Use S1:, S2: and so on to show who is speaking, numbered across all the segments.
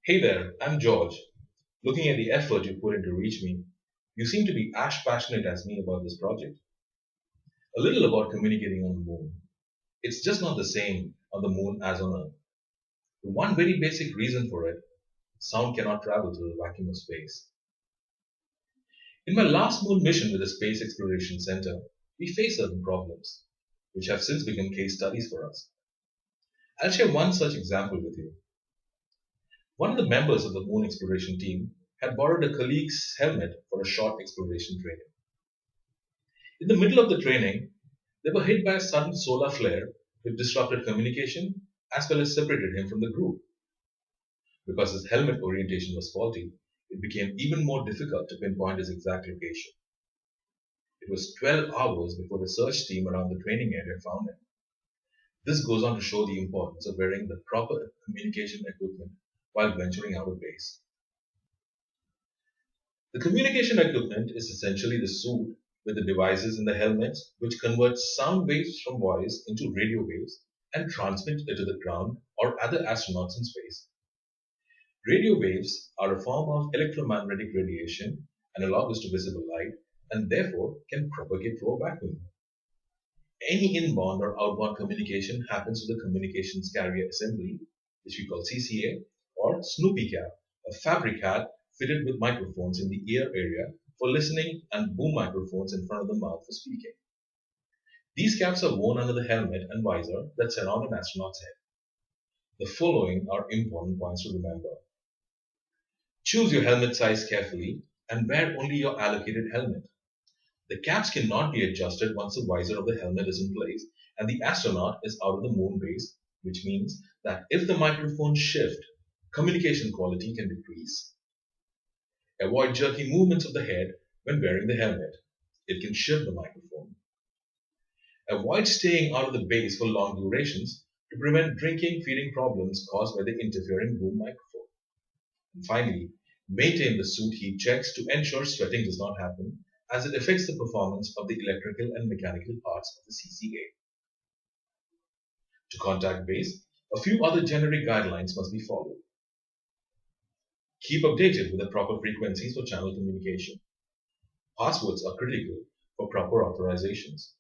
S1: Hey there, I'm George. Looking at the effort you put in to reach me, you seem to be as passionate as me about this project. A little about communicating on the moon. It's just not the same on the moon as on Earth. The one very basic reason for it, sound cannot travel through the vacuum of space. In my last moon mission with the Space Exploration Center, we faced certain problems, which have since become case studies for us. I'll share one such example with you. One of the members of the moon exploration team had borrowed a colleague's helmet for a short exploration training. In the middle of the training, they were hit by a sudden solar flare which disrupted communication as well as separated him from the group. Because his helmet orientation was faulty, it became even more difficult to pinpoint his exact location. It was 12 hours before the search team around the training area found him. This goes on to show the importance of wearing the proper communication equipment while venturing out of base. The communication equipment is essentially the suit with the devices in the helmets which convert sound waves from voice into radio waves and transmit it to the ground or other astronauts in space. Radio waves are a form of electromagnetic radiation analogous to visible light and therefore can propagate through a vacuum. Any inbound or outbound communication happens to the communications carrier assembly, which we call CCA, or Snoopy cap, a fabric hat fitted with microphones in the ear area for listening and boom microphones in front of the mouth for speaking. These caps are worn under the helmet and visor that surround an astronaut's head. The following are important points to remember. Choose your helmet size carefully and wear only your allocated helmet. The caps cannot be adjusted once the visor of the helmet is in place and the astronaut is out of the moon base, which means that if the microphones shift, communication quality can decrease. Avoid jerky movements of the head when wearing the helmet. It can shift the microphone. Avoid staying out of the base for long durations to prevent drinking feeding problems caused by the interfering boom microphone. And finally, maintain the suit heat checks to ensure sweating does not happen as it affects the performance of the electrical and mechanical parts of the CCA. To contact base, a few other generic guidelines must be followed. Keep updated with the proper frequencies for channel communication. Passwords are critical for proper authorizations.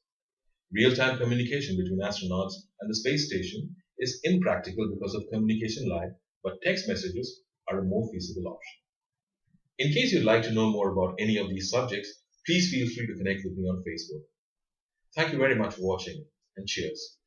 S1: Real-time communication between astronauts and the space station is impractical because of communication lag, but text messages are a more feasible option. In case you'd like to know more about any of these subjects, please feel free to connect with me on Facebook. Thank you very much for watching, and cheers.